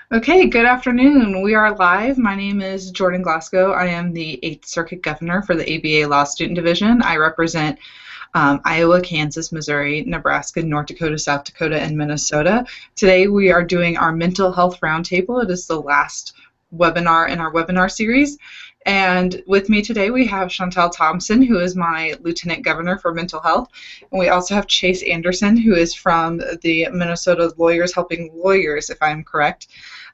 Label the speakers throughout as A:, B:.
A: Okay, good afternoon. We are live. My name is Jordan Glasgow. I am the 8th Circuit Governor for the ABA Law Student Division. I represent Iowa, Kansas, Missouri, Nebraska, North Dakota, South Dakota, and Minnesota. Today we are doing our Mental Health Roundtable. It is the last webinar in our webinar series. And with me today we have Chantel Thompson, who is my Lieutenant Governor for Mental Health. And we also have Chase Anderson, who is from the Minnesota Lawyers Helping Lawyers, if I'm correct.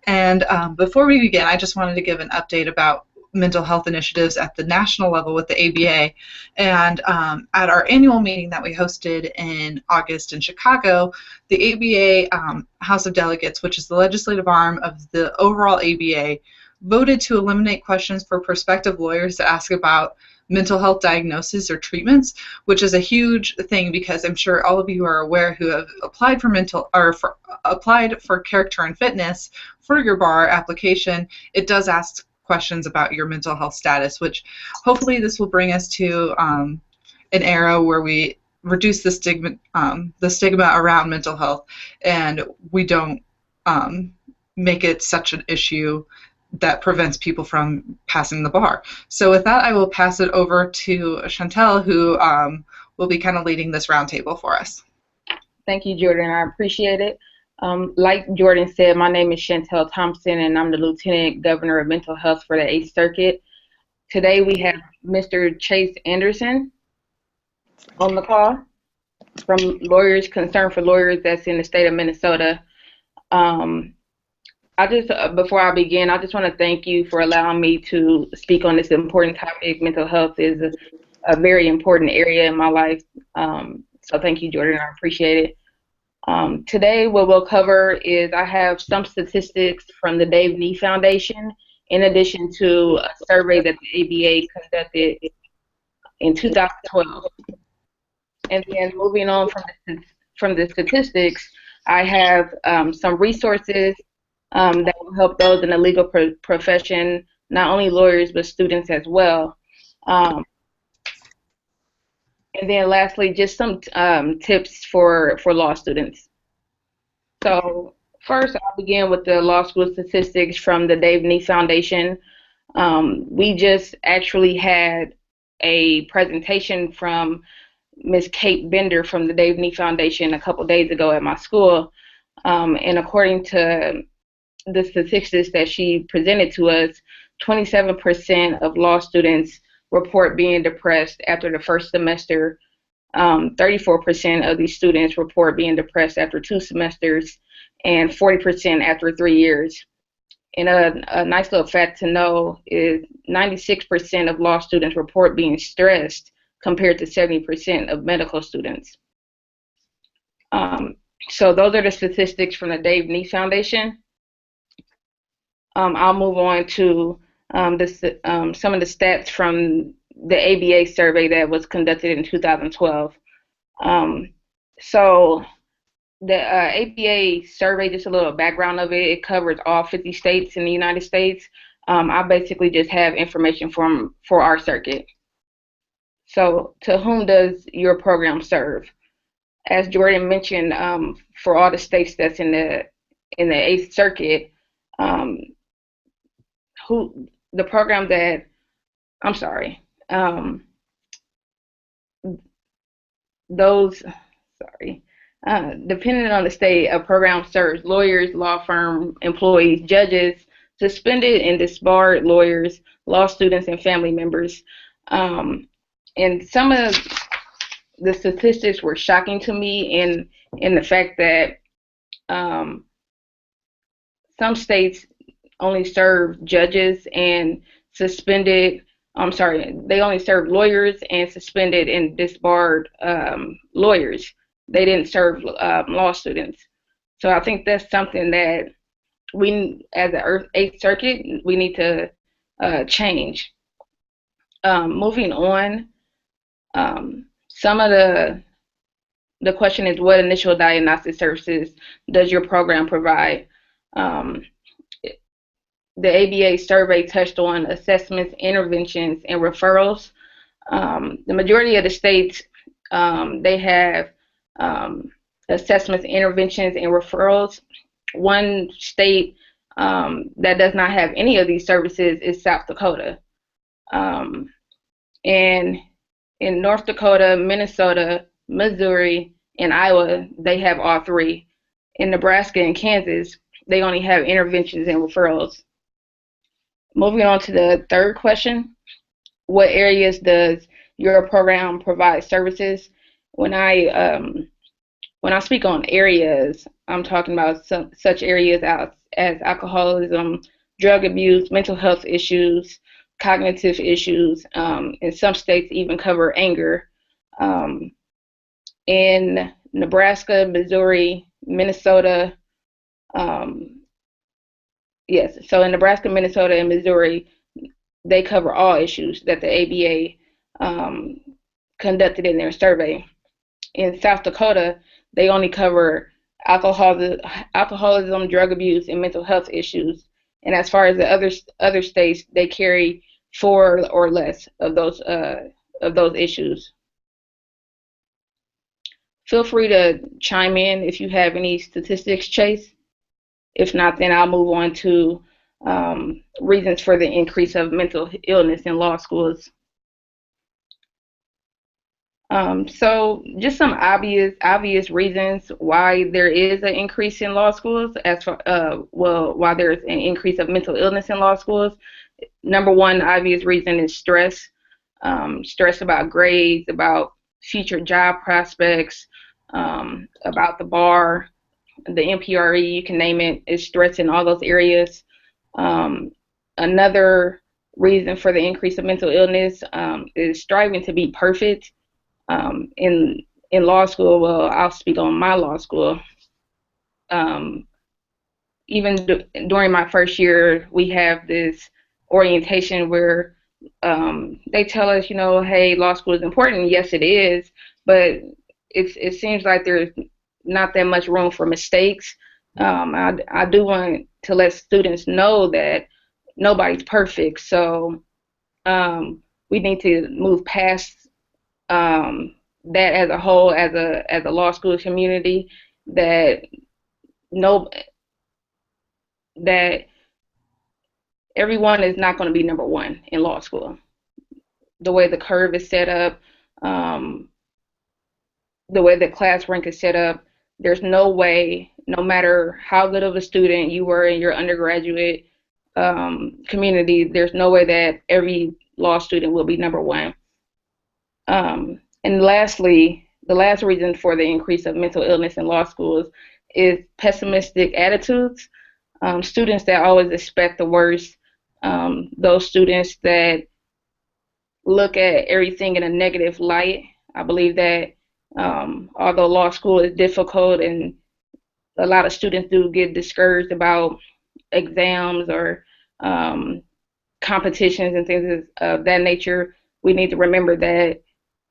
A: And before we begin, I just wanted to give an update about mental health initiatives at the national level with the ABA. And at our annual meeting that we hosted in August in Chicago, the ABA House of Delegates, which is the legislative arm of the overall ABA, voted to eliminate questions for prospective lawyers to ask about mental health diagnoses or treatments, which is a huge thing because I'm sure all of you are aware who have applied for applied for character and fitness for your bar application. It does ask questions about your mental health status, which hopefully this will bring us to an era where we reduce the stigma around mental health, and we don't make it such an issue that prevents people from passing the bar. So with that, I will pass it over to Chantel, who will be kind of leading this roundtable for us.
B: Thank you, Jordan. I appreciate it. Like Jordan said, my name is Chantel Thompson, and I'm the Lieutenant Governor of Mental Health for the 8th Circuit. Today we have Mr. Chase Anderson on the call from Lawyers Concern for Lawyers that's in the state of Minnesota. Before I begin, I just want to thank you for allowing me to speak on this important topic. Mental health is a very important area in my life. So thank you, Jordan. I appreciate it. Today, what we'll cover is I have some statistics from the Dave Nee Foundation, in addition to a survey that the ABA conducted in 2012. And then moving on from the statistics, I have some resources that will help those in the legal profession, not only lawyers, but students as well. And then lastly, just some tips for law students. So first, I'll begin with the law school statistics from the Dave Nee Foundation. We just actually had a presentation from Ms. Kate Bender from the Dave Nee Foundation a couple days ago at my school. And according to the statistics that she presented to us, 27% of law students report being depressed after the first semester. 34% of these students report being depressed after 2 semesters, and 40% after 3 years. And a nice little fact to know is 96% of law students report being stressed compared to 70% of medical students. So those are the statistics from the Dave Nee Foundation. I'll move on to some of the stats from the ABA survey that was conducted in 2012. So the ABA survey, just a little background of it, it covers all 50 states in the United States. I basically just have information for our circuit. So to whom does your program serve? As Jordan mentioned, for all the states that's in the 8th Circuit, the program that, I'm sorry, depending on the state, a program serves lawyers, law firm employees, judges, suspended and disbarred lawyers, law students, and family members. And some of the statistics were shocking to me in the fact that some states only serve judges and they only serve lawyers and suspended and disbarred lawyers. They didn't serve law students. So I think that's something that we, as the 8th Circuit, we need to change. Moving on, some of the question is, what initial diagnostic services does your program provide? The ABA survey touched on assessments, interventions, and referrals. The majority of the states, they have assessments, interventions, and referrals. One state that does not have any of these services is South Dakota. Um, and in North Dakota, Minnesota, Missouri, and Iowa, they have all three. In Nebraska and Kansas, they only have interventions and referrals. Moving on to the third question, what areas does your program provide services? When I when I speak on areas, I'm talking about such areas as alcoholism, drug abuse, mental health issues, cognitive issues. In some states, even cover anger. Um, in Nebraska, Missouri, Minnesota, um, yes, so in Nebraska, Minnesota, and Missouri, they cover all issues that the ABA conducted in their survey. In South Dakota, they only cover alcoholism, drug abuse, and mental health issues. And as far as the other states, they carry four or less of those issues. Feel free to chime in if you have any statistics, Chase. If not, then I'll move on to reasons for the increase of mental illness in law schools. So just some obvious reasons why there is an increase in law schools why there's an increase of mental illness in law schools. Number one obvious reason is stress. Stress about grades, about future job prospects, about the bar, the NPRE, you can name it, is stress in all those areas. Um, Another reason for the increase of mental illness is striving to be perfect. In law school, well, I'll speak on my law school. Um, During my first year, we have this orientation where they tell us, hey, law school is important. Yes, it is, but it seems like there's not that much room for mistakes. I do want to let students know that nobody's perfect, so we need to move past that as a whole, as a law school community, that no that everyone is not going to be number one in law school. The way the curve is set up, um, the way the class rank is set up, there's no way, no matter how good of a student you were in your undergraduate community, there's no way that every law student will be number one. And lastly, the last reason for the increase of mental illness in law schools is pessimistic attitudes. Students that always expect the worst, those students that look at everything in a negative light. I believe that although law school is difficult and a lot of students do get discouraged about exams or competitions and things of that nature, we need to remember that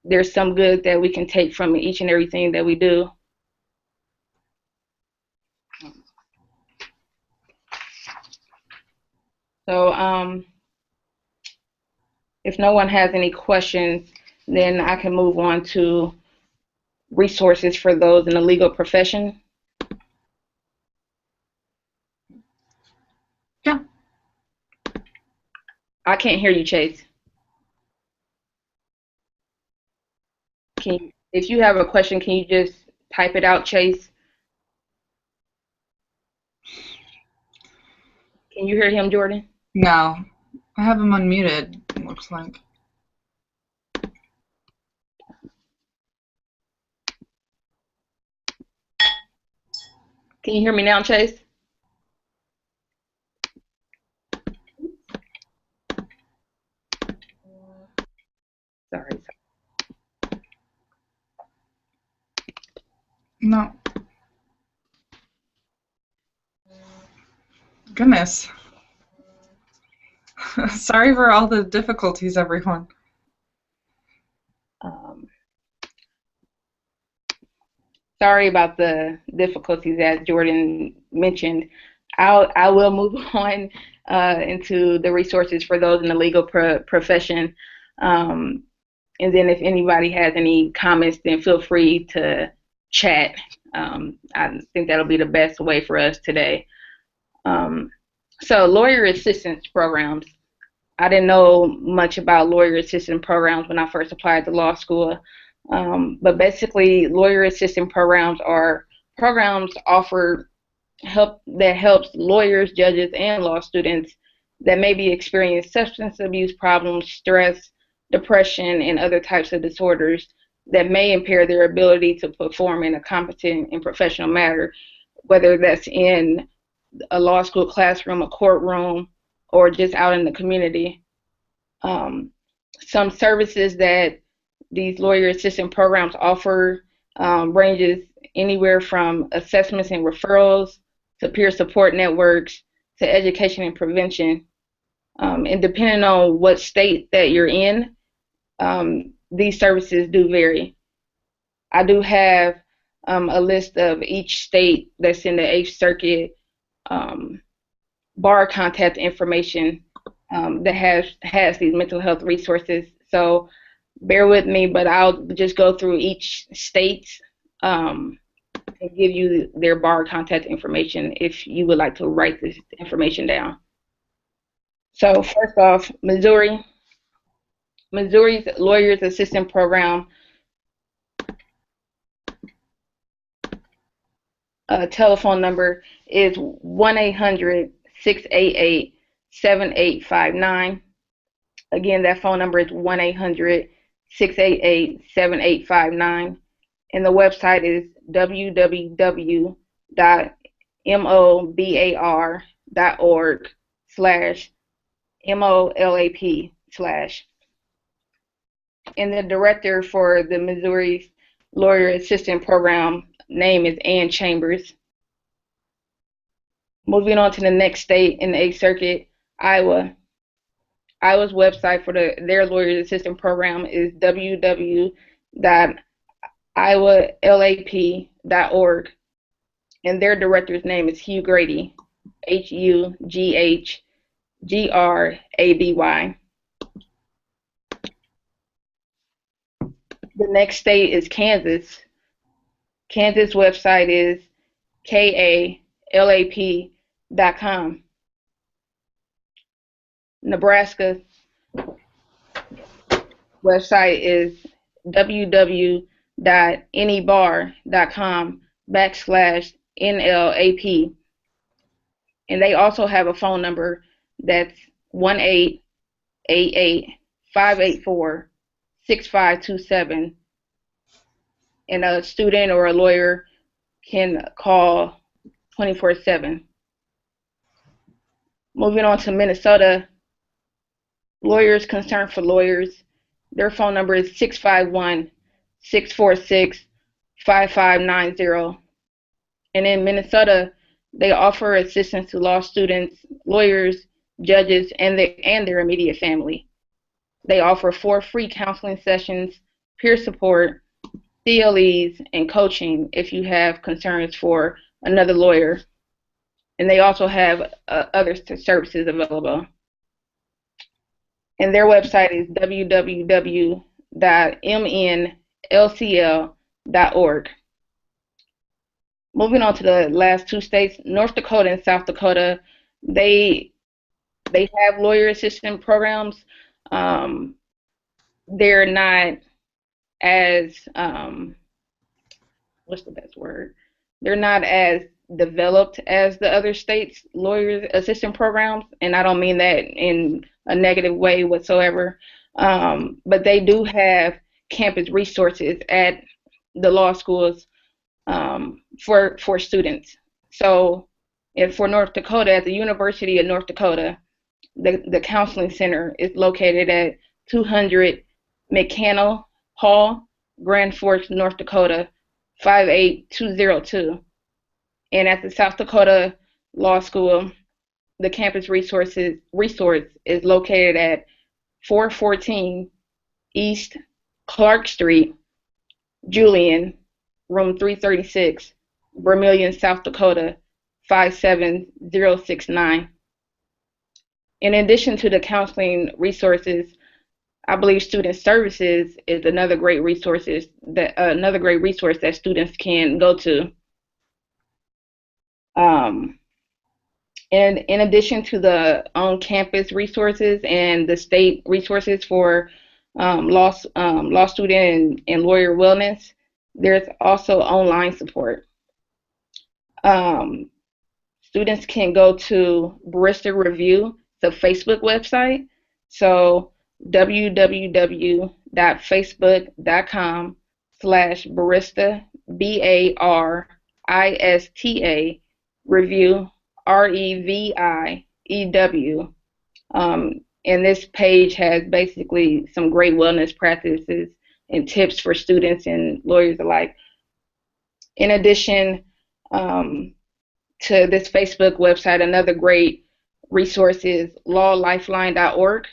B: there's some good that we can take from each and everything that we do. So if no one has any questions, then I can move on to resources for those in the legal profession.
A: Yeah.
B: I can't hear you, Chase. If you have a question, can you just type it out, Chase? Can you hear him, Jordan?
A: No. I have him unmuted, it looks like.
B: Can you hear me now, Chase? Sorry.
A: No. Goodness. Sorry for all the difficulties, everyone.
B: Sorry about the difficulties that Jordan mentioned. I will move on into the resources for those in the legal profession. And then if anybody has any comments, then feel free to chat. I think that'll be the best way for us today. So lawyer assistance programs. I didn't know much about lawyer assistant programs when I first applied to law school. But basically, lawyer assistant programs are programs offered help that helps lawyers, judges, and law students that maybe experience substance abuse problems, stress, depression, and other types of disorders that may impair their ability to perform in a competent and professional manner, whether that's in a law school classroom, a courtroom, or just out in the community. Um, some services that these lawyer assistant programs offer ranges anywhere from assessments and referrals to peer support networks to education and prevention. And depending on what state that you're in, these services do vary. I do have a list of each state that's in the Eighth Circuit um, bar contact information that has these mental health resources. So bear with me, but I'll just go through each state um, and give you their bar contact information if you would like to write this information down. So first off, Missouri. Missouri's Lawyers Assistant Program telephone number is 1-800-688-7859. Again, that phone number is 1-800-688-7859. And the website is www.mobar.org/MOLAP/. And the director for the Missouri Lawyer Assistant Program name is Ann Chambers. Moving on to the next state in the Eighth Circuit, Iowa. Iowa's website for their Lawyer Assistant Program is www.iowalap.org. And their director's name is Hugh Grady, HUGHGRABY. The next state is Kansas. Kansas website is kalap.com. Nebraska website is www.anybar.com/NLAP. And they also have a phone number that's 1-888-584-6527. And a student or a lawyer can call 24/7. Moving on to Minnesota, Lawyers Concerned for Lawyers. Their phone number is 651-646-5590. And in Minnesota, they offer assistance to law students, lawyers, judges, and their immediate family. They offer 4 free counseling sessions, peer support, CLEs, and coaching if you have concerns for another lawyer. And they also have other services available. And their website is www.mnlcl.org. Moving on to the last 2 states, North Dakota and South Dakota, they have lawyer assistant programs. They're not as what's the best word? They're not as developed as the other states' lawyer assistant programs, and I don't mean that in a negative way whatsoever. But they do have campus resources at the law schools for students. So, if for North Dakota, at the University of North Dakota, the counseling center is located at 200 McCannell Hall, Grand Forks, North Dakota, 58202. And at the South Dakota Law School, the campus resource is located at 414 East Clark Street, Julian, room 336, Vermillion, South Dakota, 57069. In addition to the counseling resources, I believe student services is another great resource that students can go to. And in addition to the on-campus resources and the state resources for law student and lawyer wellness, there's also online support. Um, Students can go to Barista Review, the Facebook website. So www.facebook.com/barista, BARISTA, review, REVIEW. And this page has basically some great wellness practices and tips for students and lawyers alike. In addition, to this Facebook website, another great resource is lawlifeline.org,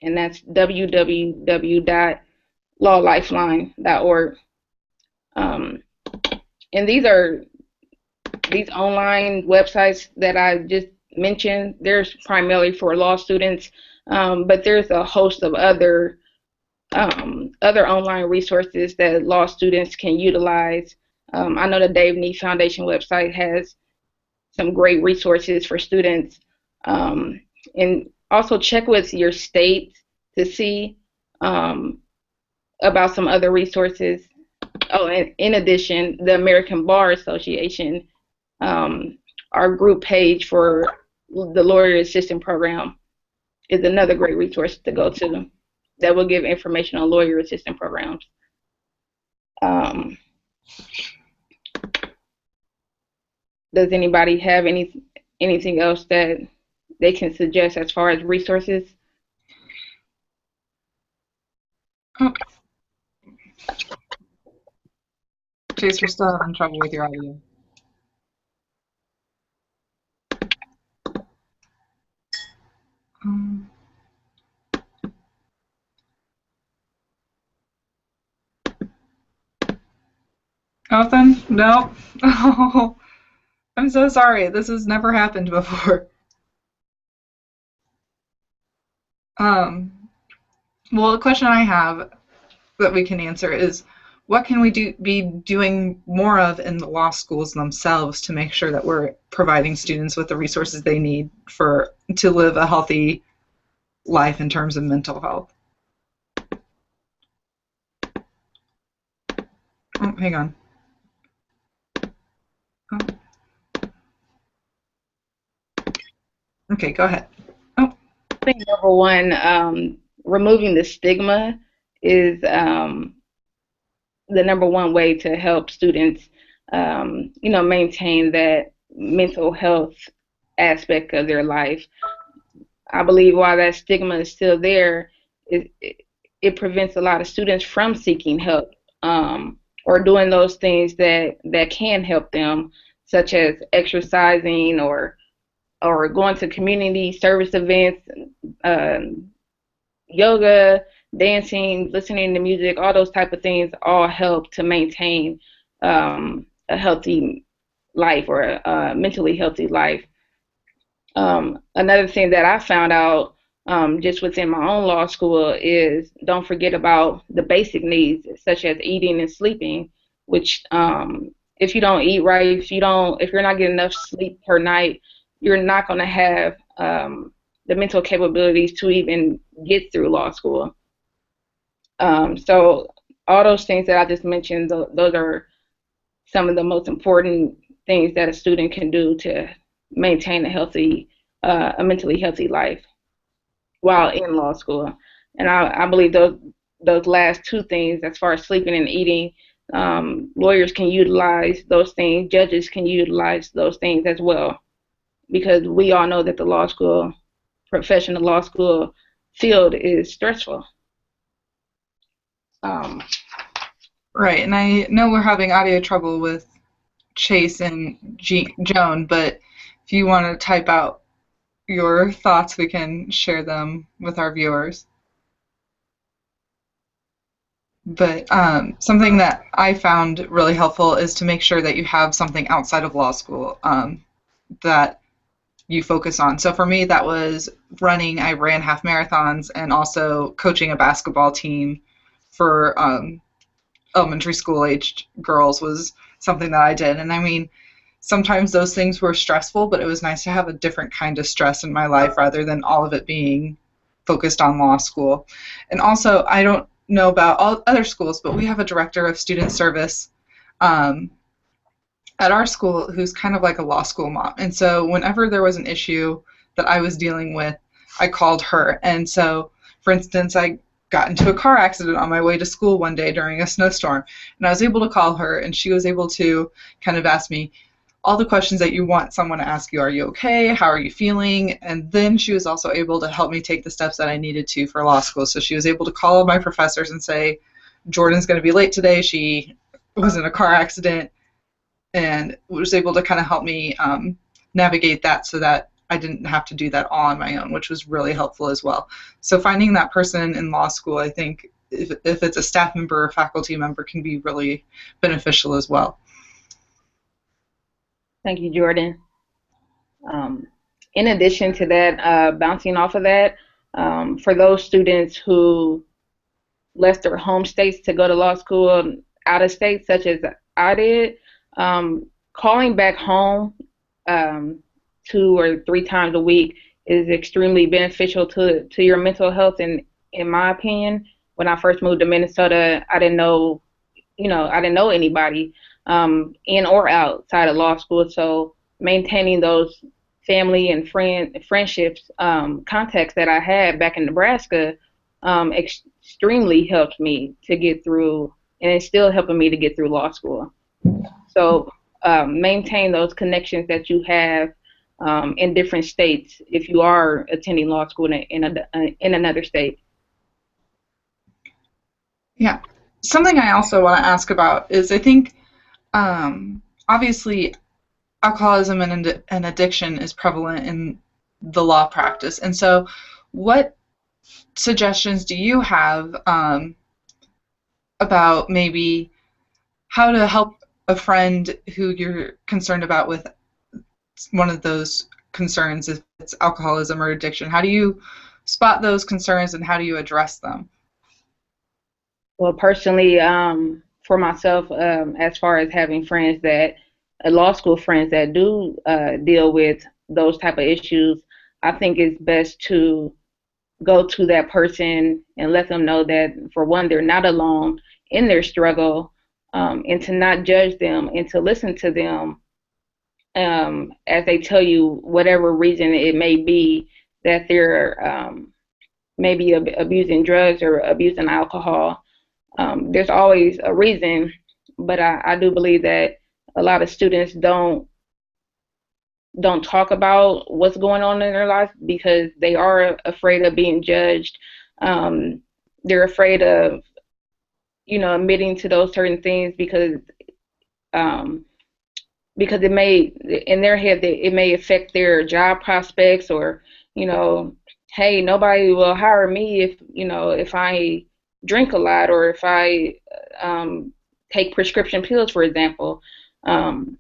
B: and that's www.lawlifeline.org. Um, and these online websites that I just mentioned. There's primarily for law students, but there's a host of other online resources that law students can utilize. I know the Dave Nee Foundation website has some great resources for students. And also check with your state to see about some other resources. Oh, and in addition, the American Bar Association, our group page for the Lawyer Assistant Program is another great resource to go to that will give information on lawyer assistant programs. Um, does anybody have anything else that they can suggest as far as resources?
A: Oh, Chase, we're still having trouble with your audio. Um, Nothing? No. Oh, I'm so sorry. This has never happened before. Um, well, the question I have that we can answer is, what can we be doing more of in the law schools themselves to make sure that we're providing students with the resources they need to live a healthy life in terms of mental health? Oh, hang on. Oh, okay, go ahead. Oh,
B: I think number one, removing the stigma is the number one way to help students, maintain that mental health aspect of their life. I believe while that stigma is still there, it prevents a lot of students from seeking help, or doing those things that can help them, such as exercising or going to community service events, um, yoga, dancing, listening to music, all those type of things all help to maintain a healthy life or a mentally healthy life. Another thing that I found out just within my own law school is don't forget about the basic needs such as eating and sleeping, which if you don't eat right, if you're not getting enough sleep per night, you're not going to have the mental capabilities to even get through law school. So all those things that I just mentioned, those are some of the most important things that a student can do to maintain a mentally healthy life while in law school. And I believe those last two things, as far as sleeping and eating, lawyers can utilize those things. Judges can utilize those things as well, because we all know that the professional law school field is stressful. Um,
A: right. And I know we're having audio trouble with Chase and Joan, but if you want to type out your thoughts, we can share them with our viewers. But something that I found really helpful is to make sure that you have something outside of law school that you focus on. So for me, that was running. I ran half marathons and also coaching a basketball team for elementary school aged girls was something that I did. And I mean, sometimes those things were stressful, but it was nice to have a different kind of stress in my life rather than all of it being focused on law school. And also, I don't know about all other schools, but we have a director of student service um, at our school who's kind of like a law school mom. And so whenever there was an issue that I was dealing with, I called her. And so, for instance, I got into a car accident on my way to school one day during a snowstorm, and I was able to call her, and she was able to kind of ask me all the questions that you want someone to ask you. Are you okay? How are you feeling? And then she was also able to help me take the steps that I needed to for law school. So she was able to call my professors and say, Jordan's going to be late today. She was in a car accident, and was able to kind of help me navigate that so that I didn't have to do that all on my own, which was really helpful as well. So finding that person in law school, I think, if it's a staff member or faculty member, can be really beneficial as well.
B: Thank you, Jordan. Um, in addition to that, bouncing off of that, for those students who left their home states to go to law school out of state, such as I did, calling back home um, 2 or 3 times a week is extremely beneficial to your mental health. And in my opinion, when I first moved to Minnesota, I didn't know, I didn't know anybody in or outside of law school. So maintaining those family and friendships contacts that I had back in Nebraska extremely helped me to get through, and it's still helping me to get through law school. So maintain those connections that you have in different states if you are attending law school in another state.
A: Yeah. Something I also want to ask about is I think obviously alcoholism and addiction is prevalent in the law practice. And so, what suggestions do you have about maybe how to help a friend who you're concerned about with one of those concerns, if it's alcoholism or addiction? How do you spot those concerns and how do you address them?
B: Well, personally, for myself, as far as having friends that, law school friends that do deal with those type of issues, I think it's best to go to that person and let them know that, for one, they're not alone in their struggle, and to not judge them and to listen to them as they tell you whatever reason it may be that they're maybe abusing drugs or abusing alcohol. There's always a reason, but I do believe that a lot of students don't talk about what's going on in their life because they are afraid of being judged. They're afraid of, admitting to those certain things um, because it may, in their head, it may affect their job prospects, or, you know, hey, nobody will hire me if I drink a lot, or if I um, take prescription pills, for example. Um,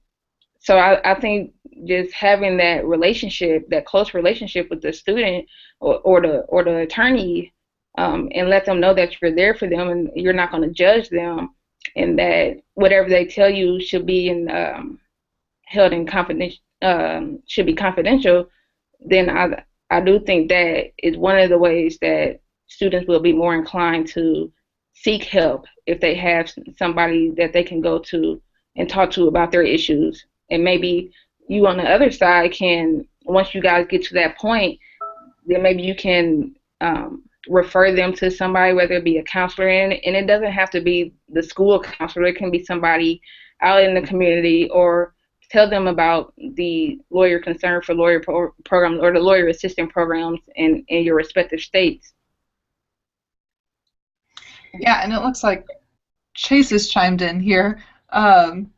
B: so I think just having that relationship, that close relationship with the student, or the attorney, and let them know that you're there for them and you're not going to judge them, and that whatever they tell you should be held in confidential, should be confidential, then I do think that is one of the ways that students will be more inclined to seek help if they have somebody that they can go to and talk to about their issues. And maybe you on the other side can, once you guys get to that point, then maybe you can refer them to somebody, whether it be a counselor, and it doesn't have to be the school counselor. It can be somebody out in the community, or tell them about the lawyer concern for lawyer programs, or the lawyer assistant programs in your respective states.
A: Yeah, and it looks like Chase has chimed in here. Um,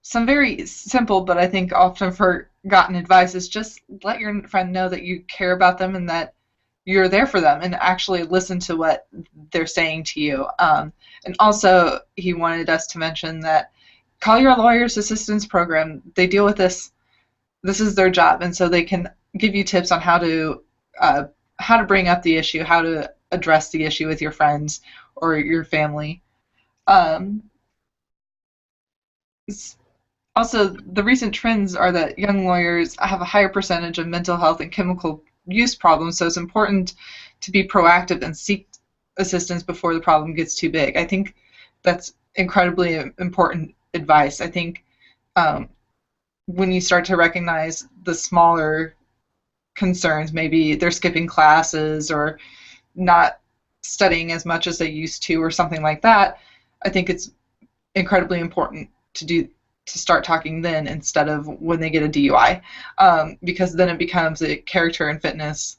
A: some very simple, but I think often forgotten advice is just let your friend know that you care about them and that you're there for them, and actually listen to what they're saying to you. And also, he wanted us to mention that call your lawyer's assistance program. They deal with this. This is their job, and so they can give you tips on how to bring up the issue, how to address the issue with your friends or your family. Um, Also, the recent trends are that young lawyers have a higher percentage of mental health and chemical use problems, so it's important to be proactive and seek assistance before the problem gets too big. I think that's incredibly important advice. I think um, when you start to recognize the smaller concerns, maybe they're skipping classes or not studying as much as they used to, or something like that, I think it's incredibly important to start talking then instead of when they get a DUI, because then it becomes a character and fitness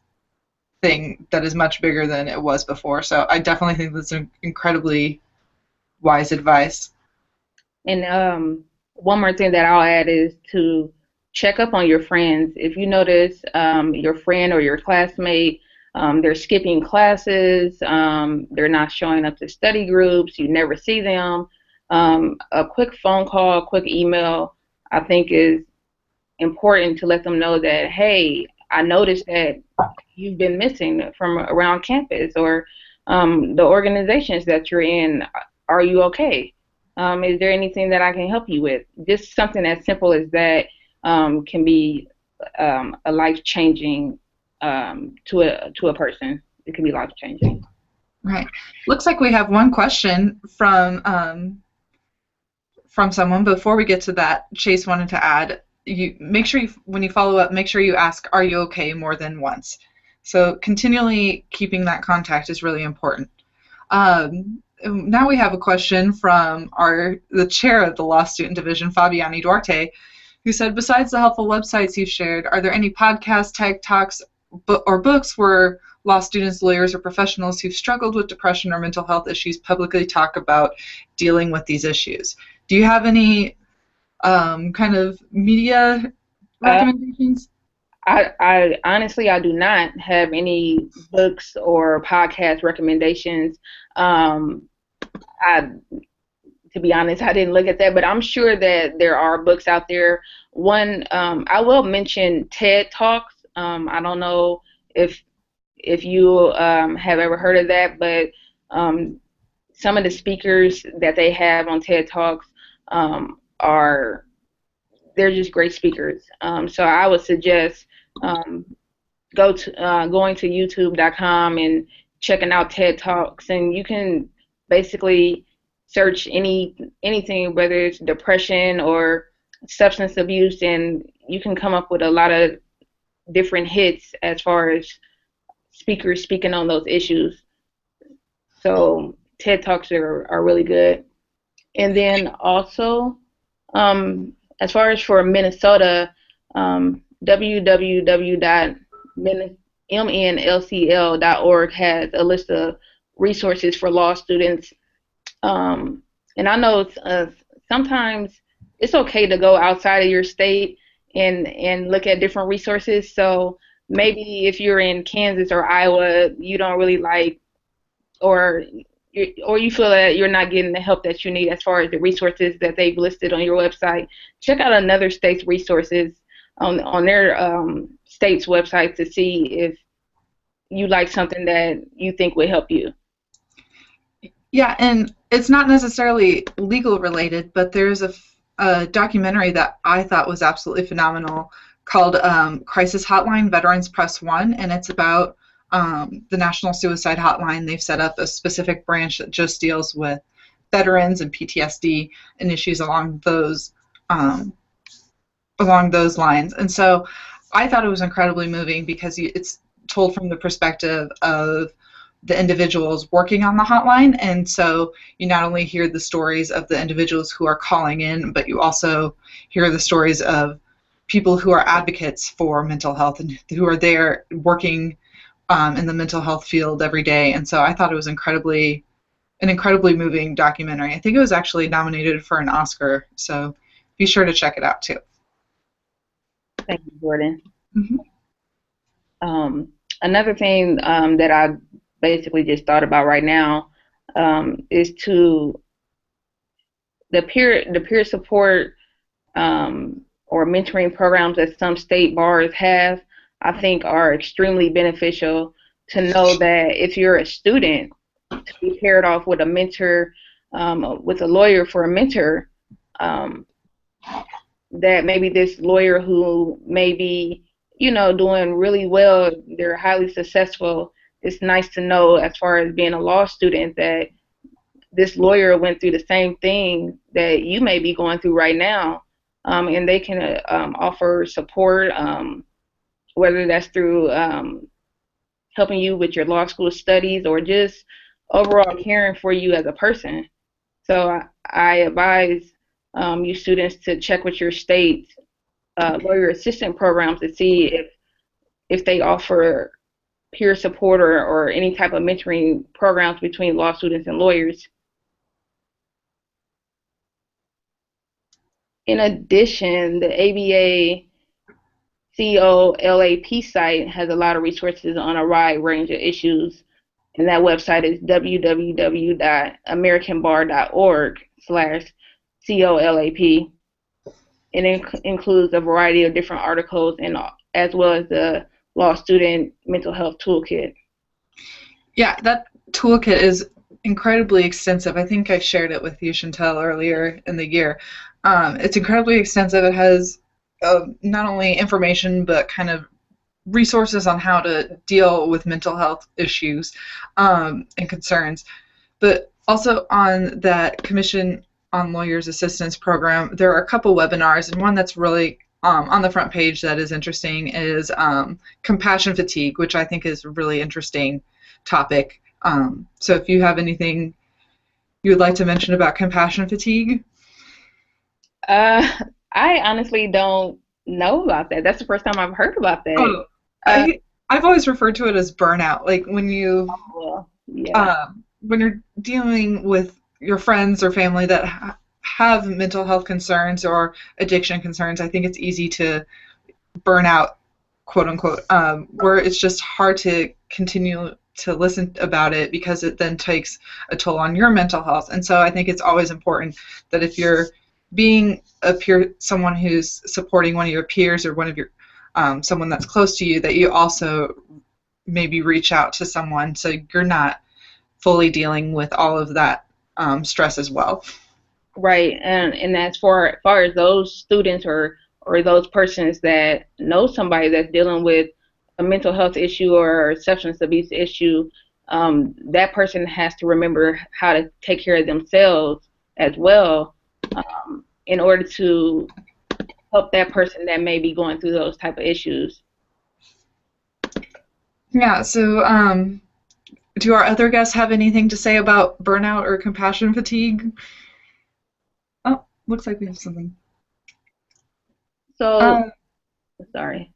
A: thing that is much bigger than it was before. So I definitely think that's an incredibly wise advice.
B: And one more thing that I'll add is to check up on your friends. If you notice your friend or your classmate, they're skipping classes, they're not showing up to study groups, you never see them, a quick phone call, a quick email, I think is important to let them know that, hey, I noticed that you've been missing from around campus or the organizations that you're in. Are you okay? Is there anything that I can help you with? Just something as simple as that can be a life changing to a person. It can be life changing.
A: Right. Looks like we have one question from someone. Before we get to that, Chase wanted to add, you make sure you, when you follow up, make sure you ask, "Are you okay?" more than once. So continually keeping that contact is really important. Now we have a question from the chair of the Law Student Division, Fabiani Duarte, who said, "Besides the helpful websites you've shared, are there any podcasts, TED Talks, or books where law students, lawyers, or professionals who've struggled with depression or mental health issues publicly talk about dealing with these issues?" Do you have any kind of media
B: Uh,
A: recommendations?
B: I honestly, I do not have any books or podcast recommendations. Um, I to be honest, I didn't look at that, but I'm sure that there are books out there. One, I will mention TED Talks. I don't know if you have ever heard of that, but um, some of the speakers that they have on TED Talks are they're just great speakers. So I would suggest um, going to YouTube.com and checking out TED Talks, and you can basically search anything, whether it's depression or substance abuse, and you can come up with a lot of different hits as far as speakers speaking on those issues. So TED Talks are really good. And then also, as far as for Minnesota, www.mnlcl.org has a list of resources for law students. Um, and I know sometimes it's okay to go outside of your state and look at different resources. So maybe if you're in Kansas or Iowa, you don't really like or or you feel that you're not getting the help that you need as far as the resources that they've listed on your website, check out another state's resources on their state's website to see if you like something that you think would help you.
A: Yeah, and it's not necessarily legal related, but there's a documentary that I thought was absolutely phenomenal called Crisis Hotline Veterans Press One, and it's about the National Suicide Hotline. They've set up a specific branch that just deals with veterans and PTSD and issues um, along those lines. And so I thought it was incredibly moving because it's told from the perspective of the individuals working on the hotline. And so you not only hear the stories of the individuals who are calling in, but you also hear the stories of people who are advocates for mental health and who are there working in the mental health field every day. And so I thought it was an incredibly moving documentary. I think it was actually nominated for an Oscar. So be sure to check it out too.
B: Thank you, Jordan.
A: Mm-hmm.
B: Another thing that I basically just thought about right now is to the peer support or mentoring programs that some state bars have, I think are extremely beneficial to know that if you're a student, to be paired off with a mentor, with a lawyer for a mentor, um, that maybe this lawyer who may be, doing really well, they're highly successful. It's nice to know, as far as being a law student, that this lawyer went through the same thing that you may be going through right now, and they can offer support, whether that's through helping you with your law school studies or just overall caring for you as a person. So I advise you students to check with your state lawyer assistant programs to see if they offer peer support or any type of mentoring programs between law students and lawyers. In addition, the ABA COLAP site has a lot of resources on a wide range of issues, and that website is www.americanbar.org/COLAP. It includes a variety of different articles and as well as the law student mental health toolkit.
A: Yeah, that toolkit is incredibly extensive. I think I shared it with you, Chantel, earlier in the year. It's incredibly extensive. It has not only information, but kind of resources on how to deal with mental health issues and concerns. But also on that Commission on Lawyers Assistance program, there are a couple webinars, and one that's really on the front page that is interesting is compassion fatigue, which I think is a really interesting topic. So if you have anything you would like to mention about compassion fatigue.
B: Uh, I honestly don't know about that. That's the first time I've heard about that.
A: Oh,
B: Uh,
A: I've always referred to it as burnout. Like
B: well, yeah.
A: when you're dealing with your friends or family that have mental health concerns or addiction concerns, I think it's easy to burn out, quote unquote, where it's just hard to continue to listen about it because it then takes a toll on your mental health. And so I think it's always important that if you're being a peer, someone who's supporting one of your peers or one of your someone that's close to you, that you also maybe reach out to someone so you're not fully dealing with all of that stress as well.
B: Right, and as far as those students or those persons that know somebody that's dealing with a mental health issue or a substance abuse issue, that person has to remember how to take care of themselves as well, in order to help that person that may be going through those type of issues.
A: Yeah, so do our other guests have anything to say about burnout or compassion fatigue? Oh, looks like we have something.
B: So,
A: Uh,
B: sorry.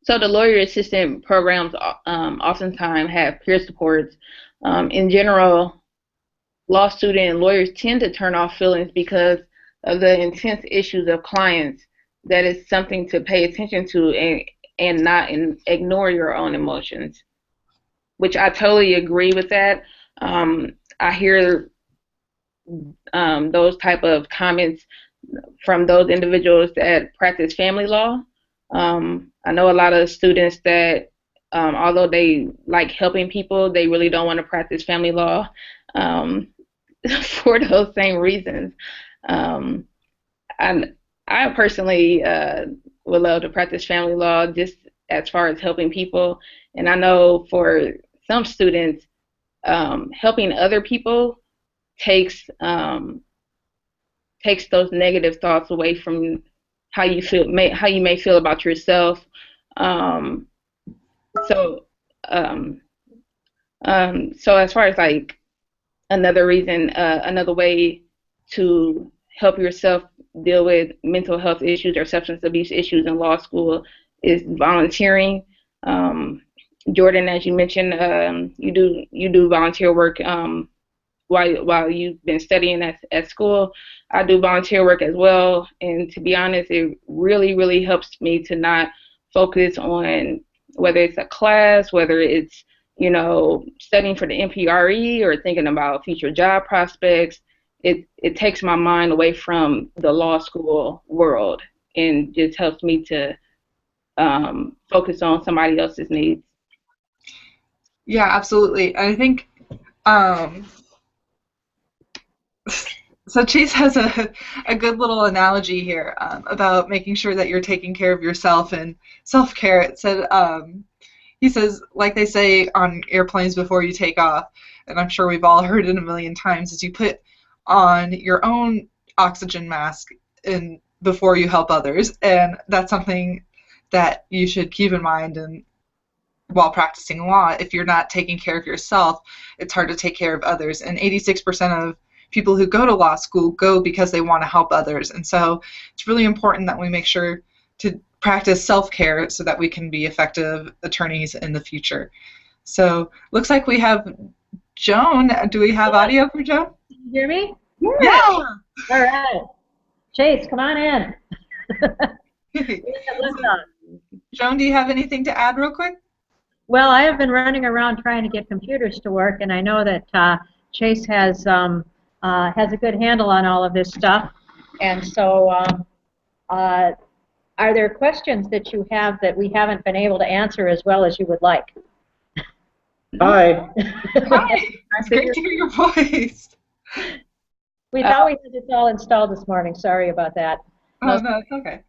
B: So the lawyer assistant programs oftentimes have peer supports. In general, law student and lawyers tend to turn off feelings because of the intense issues of clients. That is something to pay attention to and not ignore your own emotions, which I totally agree with that. I hear those type of comments from those individuals that practice family law. I know a lot of students that, although they like helping people, they really don't want to practice family law um, for those same reasons. Um, I, I personally would love to practice family law just as far as helping people. And I know for some students, helping other people takes takes those negative thoughts away from how you may feel about yourself. Um, so, um, so as far as like another way to help yourself deal with mental health issues or substance abuse issues in law school is volunteering. Um, Jordan, as you mentioned, you do volunteer work while you've been studying at school. I do volunteer work as well, and to be honest, it really helps me to not focus on whether it's a class, whether it's studying for the NPRE or thinking about future job prospects. It takes my mind away from the law school world and just helps me to focus on somebody else's needs.
A: yeah, absolutely. I think um, So Chase has a good little analogy here about making sure that you're taking care of yourself and self-care. It said he says, like they say on airplanes before you take off, and I'm sure we've all heard it a million times, is you put on your own oxygen mask and before you help others, and that's something that you should keep in mind. And while practicing law, if you're not taking care of yourself, it's hard to take care of others. And 86% of people who go to law school go because they want to help others. And so it's really important that we make sure to practice self-care so that we can be effective attorneys in the future. So looks like we have Joan. Do we have audio for Joan?
C: Can you hear me?
A: Yeah.
C: All right. Chase, come on in.
A: Joan, do you have anything to add real quick?
C: Well, I have been running around trying to get computers to work, and I know that Chase has a good handle on all of this stuff. And so, are there questions that you have that we haven't been able to answer as well as you would like?
D: Hi.
A: Hi. It's great to hear your voice.
C: We thought we had this all installed this morning. Sorry about that.
A: Oh, no, it's okay.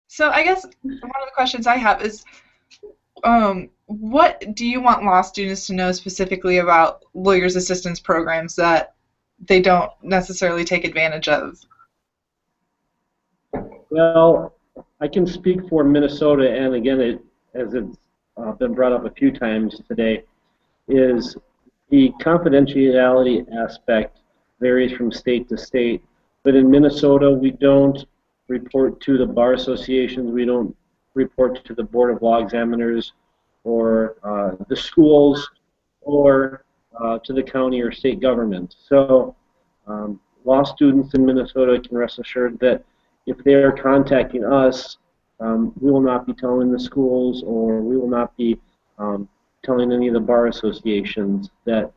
A: So I guess one of the questions I have is, what do you want law students to know specifically about lawyers' assistance programs that they don't necessarily take advantage of?
D: Well, I can speak for Minnesota, and again, as it's been brought up a few times today, is the confidentiality aspect varies from state to state. But in Minnesota, we don't report to the bar associations, we don't report to the Board of Law Examiners or the schools or to the county or state government. So law students in Minnesota can rest assured that if they are contacting us, we will not be telling the schools, or we will not be telling any of the bar associations that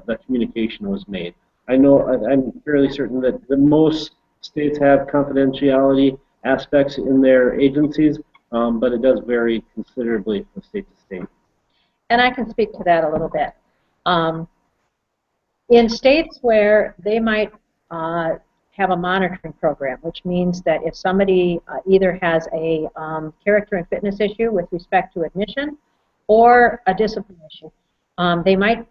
D: that communication was made. I'm fairly certain that most states have confidentiality aspects in their agencies, but it does vary considerably from state to state.
C: And I can speak to that a little bit. In states where they might have a monitoring program, which means that if somebody either has a character and fitness issue with respect to admission or a discipline issue, they might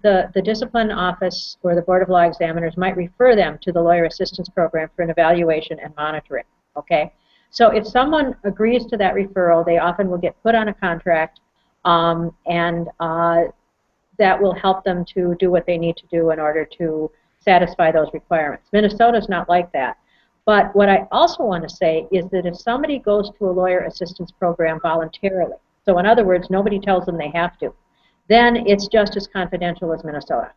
C: the discipline office or the Board of Law Examiners might refer them to the Lawyer Assistance Program for an evaluation and monitoring. Okay, so if someone agrees to that referral, they often will get put on a contract, and that will help them to do what they need to do in order to satisfy those requirements. Minnesota's not like that. But what I also want to say is that if somebody goes to a lawyer assistance program voluntarily, so in other words, nobody tells them they have to, then it's just as confidential as Minnesota.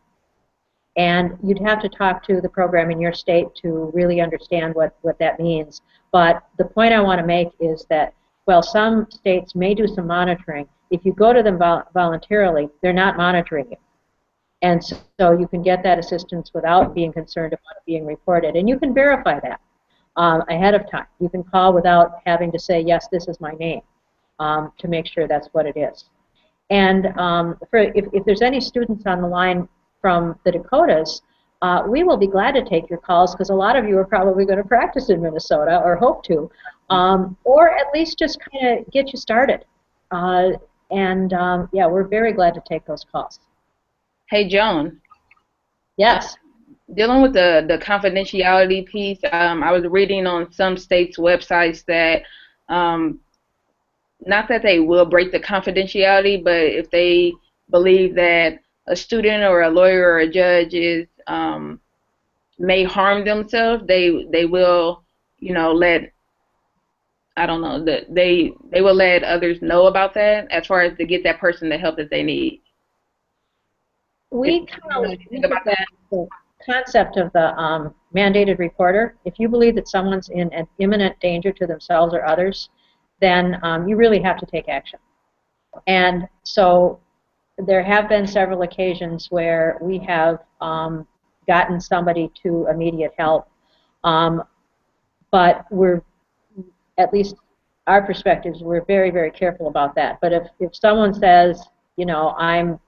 C: And you'd have to talk to the program in your state to really understand what that means. But the point I want to make is that, well, some states may do some monitoring. If you go to them voluntarily, they're not monitoring you. And so you can get that assistance without being concerned about it being reported. And you can verify that ahead of time. You can call without having to say, yes, this is my name, to make sure that's what it is. And if there's any students on the line from the Dakotas, we will be glad to take your calls, because a lot of you are probably going to practice in Minnesota or hope to, or at least just kind of get you started. Yeah, we're very glad to take those calls.
B: Hey, Joan.
C: Yes.
B: Dealing with the confidentiality piece, I was reading on some states' websites that not that they will break the confidentiality, but if they believe that a student or a lawyer or a judge is may harm themselves, they will, let, I don't know, that they will let others know about that, as far as to get that person the help that they need.
C: We kind of think about that the concept of the mandated reporter. If you believe that someone's in an imminent danger to themselves or others, then you really have to take action. And so there have been several occasions where we have gotten somebody to immediate help, but we're, at least our perspectives, we're very, very careful about that. But if someone says, I'm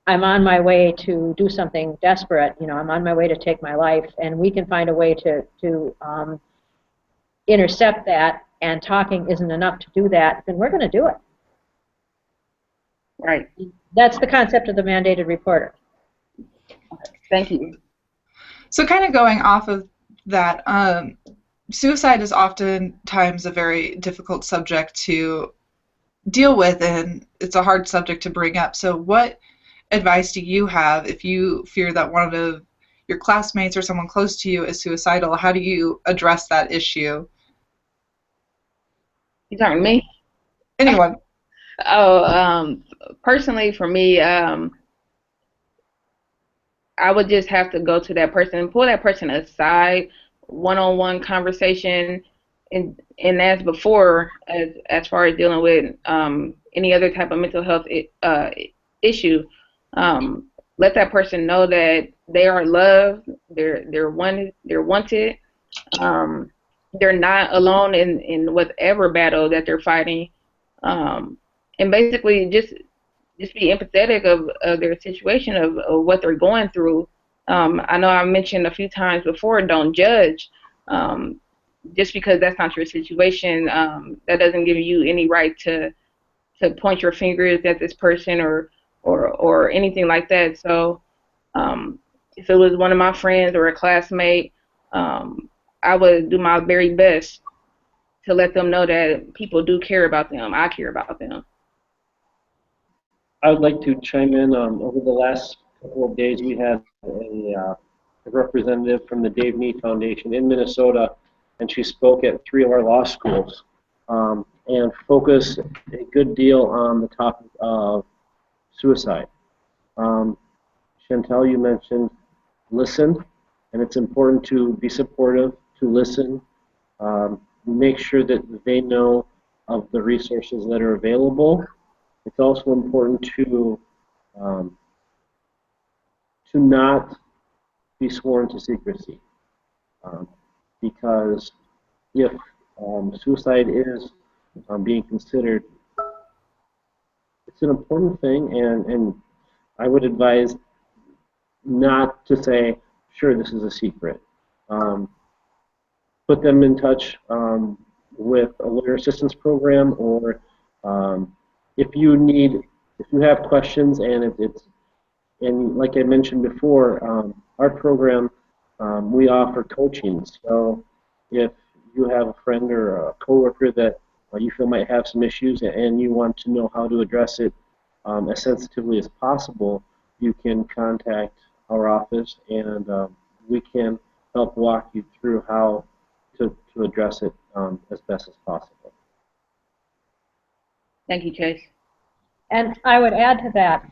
C: I'm on my way to do something desperate, I'm on my way to take my life, and we can find a way to intercept that, and talking isn't enough to do that, then we're going to do it.
B: Right.
C: That's the concept of the mandated reporter.
B: Thank you.
A: So kind of going off of that, suicide is oftentimes a very difficult subject to deal with, and it's a hard subject to bring up. So what advice do you have if you fear that one of your classmates or someone close to you is suicidal? How do you address that issue?
B: You talking to me?
A: Anyone.
B: Oh, personally for me, I would just have to go to that person and pull that person aside, one-on-one conversation, and as before, as far as dealing with any other type of mental health issue, let that person know that they are loved, they're wanted, they're not alone in whatever battle that they're fighting, and basically just be empathetic of their situation, of what they're going through. I know I mentioned a few times before, don't judge. Just because that's not your situation, that doesn't give you any right to point your fingers at this person or anything like that. So if it was one of my friends or a classmate, I would do my very best to let them know that people do care about them. I care about them.
D: I would like to chime in. Over the last couple of days, we had a representative from the Dave Nee Foundation in Minnesota, and she spoke at 3 of our law schools and focused a good deal on the topic of suicide. Chantel, you mentioned listen, and it's important to be supportive, to listen, make sure that they know of the resources that are available. It's also important to not be sworn to secrecy, because if suicide is being considered, it's an important thing, and I would advise not to say, sure, this is a secret. Put them in touch with a lawyer assistance program, or if you have questions, and like I mentioned before, our program, we offer coaching. So if you have a friend or a coworker that you feel might have some issues and you want to know how to address it as sensitively as possible, you can contact our office, and we can help walk you through how to address it as best as possible.
B: Thank you, Chase.
C: And I would add to that,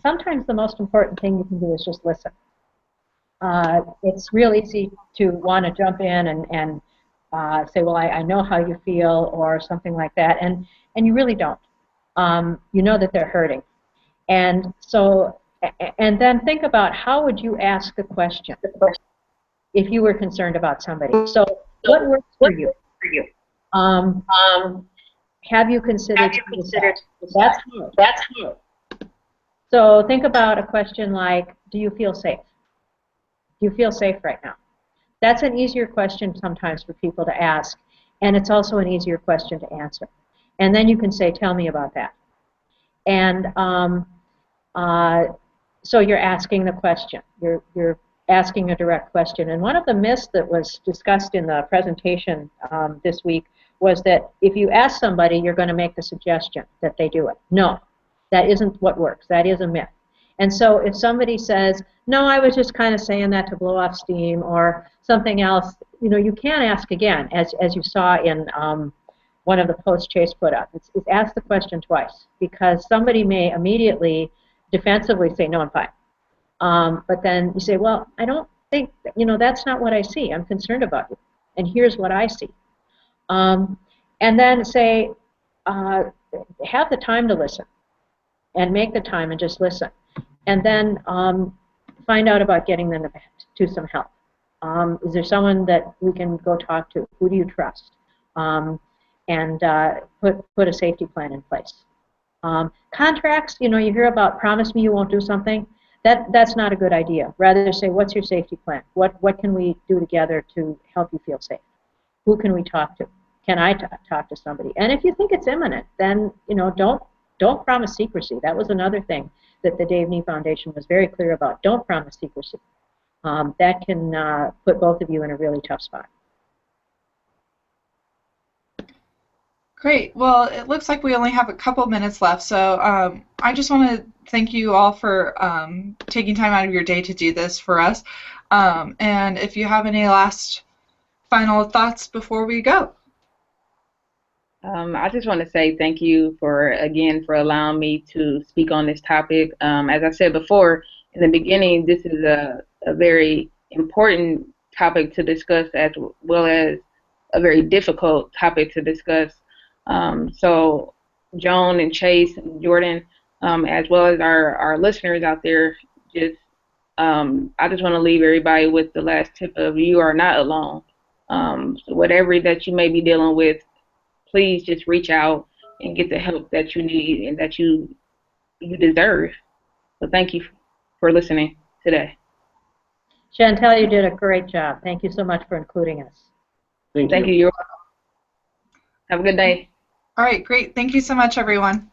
C: sometimes the most important thing you can do is just listen. It's real easy to want to jump in and say, well, I know how you feel, or something like that, and you really don't. You know that they're hurting. And so, and then think about, how would you ask the question if you were concerned about somebody? So what works for you? Have you considered suicide? That's hard. So think about a question like, do you feel safe? Do you feel safe right now? That's an easier question sometimes for people to ask, and it's also an easier question to answer. And then you can say, tell me about that. And so you're asking the question. You're asking a direct question. And one of the myths that was discussed in the presentation this week was that if you ask somebody, you're going to make the suggestion that they do it. No, that isn't what works. That is a myth. And so if somebody says, no, I was just kind of saying that to blow off steam, or something else, you can ask again, as you saw in one of the posts Chase put up. It's ask the question twice, because somebody may immediately defensively say, no, I'm fine. But then you say, well, I don't think, that's not what I see. I'm concerned about you, and here's what I see. And then say, have the time to listen, and make the time and just listen. And then find out about getting them to some help. Is there someone that we can go talk to? Who do you trust? And put a safety plan in place. Contracts, you know, you hear about promise me you won't do something. That's not a good idea. Rather say, what's your safety plan? What can we do together to help you feel safe? Who can we talk to? Can I talk to somebody? And if you think it's imminent, then, you know, don't promise secrecy. That was another thing that the Dave Nee Foundation was very clear about. Don't promise secrecy. That can put both of you in a really tough spot.
A: Great. Well, it looks like we only have a couple minutes left, so I just want to thank you all for taking time out of your day to do this for us. And if you have any last final thoughts before we go.
B: I just want to say thank you for allowing me to speak on this topic. As I said before in the beginning, this is a very important topic to discuss, as well as a very difficult topic to discuss. So Joan and Chase and Jordan, as well as our listeners out there, I just want to leave everybody with the last tip of you are not alone. So whatever that you may be dealing with, please just reach out and get the help that you need and that you deserve. So thank you for listening today.
C: Chantel, you did a great job. Thank you so much for including us.
D: Thank
B: you. Have a good day.
A: All right, great. Thank you so much, everyone.